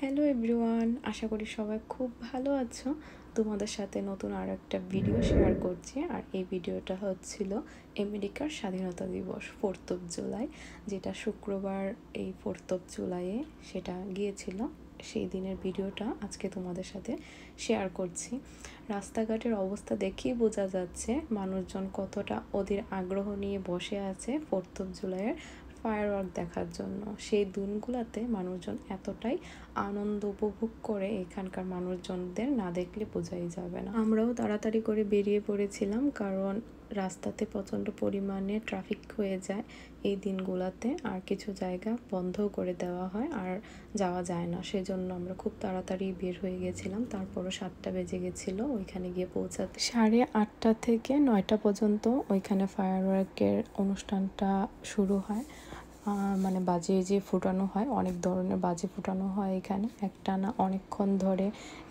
Hello everyone, আশা করি সবাই খুব ভালো আছো। তোমাদের সাথে নতুন আরও একটা ভিডিও শেয়ার করছি। আর এই ভিডিওটা হচ্ছিল আমেরিকার স্বাধীনতা দিবস 4th of জুলাই, যেটা শুক্রবার এই 4th of জুলাইয়ে সেটা গিয়েছিল। সেই দিনের ভিডিওটা আজকে তোমাদের সাথে শেয়ার করছি। রাস্তাঘাটের অবস্থা দেখেই বোঝা যাচ্ছে মানুষজন কতটা ওদের আগ্রহ নিয়ে বসে আছে 4th of জুলাইয়ের ফায়ারওয়ার্ক দেখার জন্য। সেই দিনগুলোতে মানুষজন এতটাই আনন্দ উপভোগ করে, এখানকার মানুষজনদের না দেখলে বোঝাই যাবে না। আমরাও তাড়াতাড়ি করে বেরিয়ে পড়েছিলাম, কারণ রাস্তাতে প্রচণ্ড পরিমাণে ট্রাফিক হয়ে যায় এই দিনগুলোতে, আর কিছু জায়গা বন্ধও করে দেওয়া হয় আর যাওয়া যায় না। সেজন্য আমরা খুব তাড়াতাড়ি বের হয়ে গেছিলাম। তারপরও 7টা বেজে গেছিলো ওইখানে গিয়ে পৌঁছাতে। 8:30 থেকে 9টা পর্যন্ত ওইখানে ফায়ারওয়ার্কের অনুষ্ঠানটা শুরু হয়। মানে বাজি যে ফুটানো হয়, অনেক ধরনের বাজি ফুটানো হয় এখানে, একটানা অনেকক্ষণ ধরে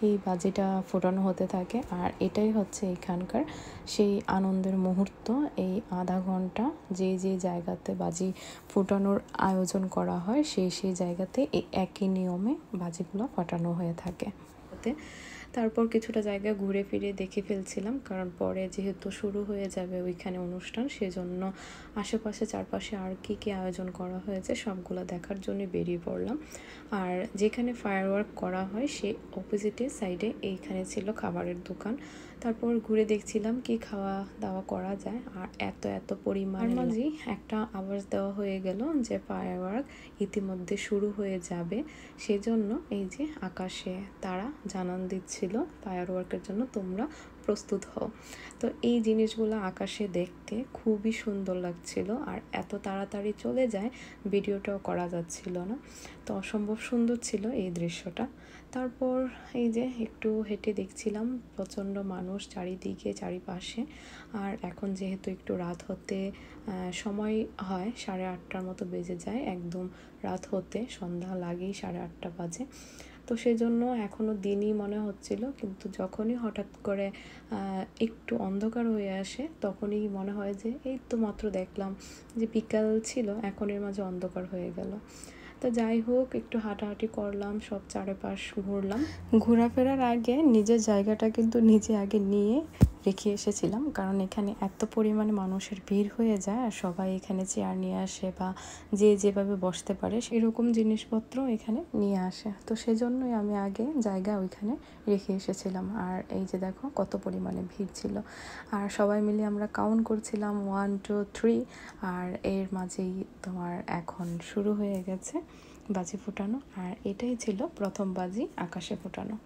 এই বাজিটা ফুটানো হতে থাকে। আর এটাই হচ্ছে এখানকার সেই আনন্দের মুহূর্ত। এই আধা ঘন্টা যে যে জায়গাতে বাজি ফুটানোর আয়োজন করা হয় সেই জায়গাতে এই একই নিয়মে বাজিগুলো ফাটানো হয়ে থাকে। তারপর কিছুটা জায়গা ঘুরে ফিরে দেখে ফেলছিলাম, কারণ পরে যেহেতু শুরু হয়ে যাবে ওইখানে অনুষ্ঠান, সেজন্য আশেপাশে চারপাশে আর কি আয়োজন করা হয়েছে সবগুলো দেখার জন্য বেরিয়ে পড়লাম। আর যেখানে ফায়ারওয়ার্ক করা হয় সে অপোজিটের সাইডে এইখানে ছিল খাবারের দোকান। তারপর ঘুরে দেখছিলাম কি খাওয়া দাওয়া করা যায়। আর এত পরিমাণ মাঝে একটা আওয়াজ দেওয়া হয়ে গেল যে ফায়ারওয়ার্ক ইতিমধ্যে শুরু হয়ে যাবে। সেজন্য এই যে আকাশে তারা জানান দিচ্ছিল ফায়ারওয়ার্কের জন্য তোমরা প্রস্তুত হও। তো এই জিনিসগুলো আকাশে দেখতে খুবই সুন্দর লাগছিল, আর এত তাড়াতাড়ি চলে যায় ভিডিওটাও করা যাচ্ছিল না। তো অসম্ভব সুন্দর ছিল এই দৃশ্যটা। তারপর এই যে একটু হেঁটে দেখছিলাম প্রচণ্ড মানুষ চারিদিকে চারিপাশে। আর এখন যেহেতু একটু রাত হতে সময় হয়, 8:30টার মতো বেজে যায়, একদম রাত হতে সন্ধ্যা লাগেই 8:30 বাজে। তো সেজন্য এখনও দিনই মনে হচ্ছিল, কিন্তু যখনই হঠাৎ করে একটু অন্ধকার হয়ে আসে তখনই মনে হয় যে এই তো মাত্র দেখলাম যে বিকাল ছিল, এখন এর মাঝে অন্ধকার হয়ে গেল। তো যাই হোক, একটু হাঁটাহাঁটি করলাম, সব চারপাশ ঘুরলাম। ঘোরাফেরার আগে নিজের জায়গাটা কিন্তু নিজে আগে নিয়ে রেখে এসেছিলাম, কারণ এখানে এত পরিমাণে মানুষের ভিড় হয়ে যায় আর সবাই এখানে চেয়ার নিয়ে আসে বা যে যেভাবে বসতে পারে সেরকম জিনিসপত্র এখানে নিয়ে আসে। তো সেজন্যই আমি আগে জায়গা ওইখানে রেখে এসেছিলাম। আর এই যে দেখো কত পরিমাণে ভিড় ছিল, আর সবাই মিলে আমরা কাউন্ট করছিলাম 1 2 3। আর এর মাঝেই তোমার এখন শুরু হয়ে গেছে বাজি ফোটানো। আর এটাই ছিল প্রথম বাজি আকাশে ফোটানো।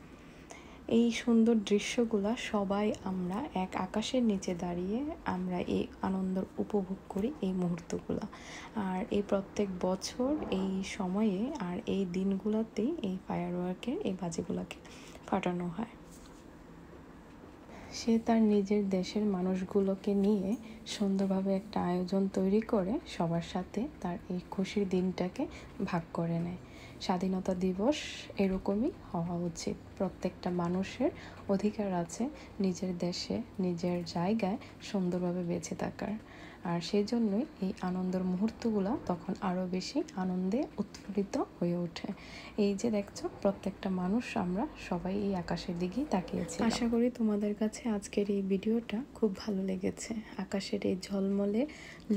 এই সুন্দর দৃশ্যগুলা সবাই আমরা এক আকাশের নিচে দাঁড়িয়ে আমরা এই আনন্দ উপভোগ করি এই মুহূর্তগুলো। আর এই প্রত্যেক বছর এই সময়ে আর এই দিনগুলোতেই এই ফায়ারওয়ার্কের এই বাজিগুলোকে ফাটানো হয়। সে তার নিজের দেশের মানুষগুলোকে নিয়ে সুন্দরভাবে একটা আয়োজন তৈরি করে সবার সাথে তার এই খুশির দিনটাকে ভাগ করে নেয়। স্বাধীনতা দিবস এরকমই হওয়া উচিত। প্রত্যেকটা মানুষের অধিকার আছে নিজের দেশে নিজের জায়গায় সুন্দরভাবে বেঁচে থাকার। আর সেই জন্যই এই আনন্দের মুহূর্তগুলো তখন আরও বেশি আনন্দে উৎফুল্লিত হয়ে ওঠে। এই যে দেখছো প্রত্যেকটা মানুষ আমরা সবাই এই আকাশের দিকেই তাকিয়েছি। আশা করি তোমাদের কাছে আজকের এই ভিডিওটা খুব ভালো লেগেছে। আকাশের এই ঝলমলে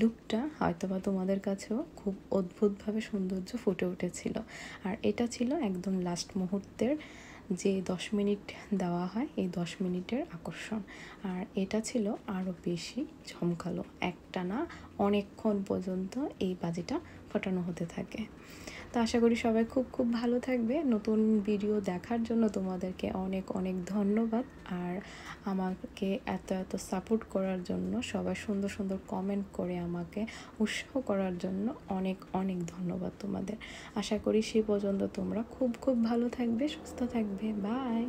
লুকটা হয়তোবা তোমাদের কাছেও খুব অদ্ভুতভাবে সৌন্দর্য ফুটে উঠেছিল। আর এটা ছিল একদম লাস্ট মুহূর্তের যে 10 মিনিট দেওয়া হয়, এই 10 মিনিটের আকর্ষণ। আর এটা ছিল আরও বেশি ঝমকালো, একটানা অনেকক্ষণ পর্যন্ত এই বাজিটা ফাটানো হতে থাকে। তো আশা করি সবাই খুব ভালো থাকবে। নতুন ভিডিও দেখার জন্য তোমাদেরকে অনেক ধন্যবাদ। আর আমাকে এত সাপোর্ট করার জন্য, সবাই সুন্দর কমেন্ট করে আমাকে উৎসাহ করার জন্য অনেক ধন্যবাদ তোমাদের। আশা করি সেই পর্যন্ত তোমরা খুব ভালো থাকবে, সুস্থ থাকবে। বাই।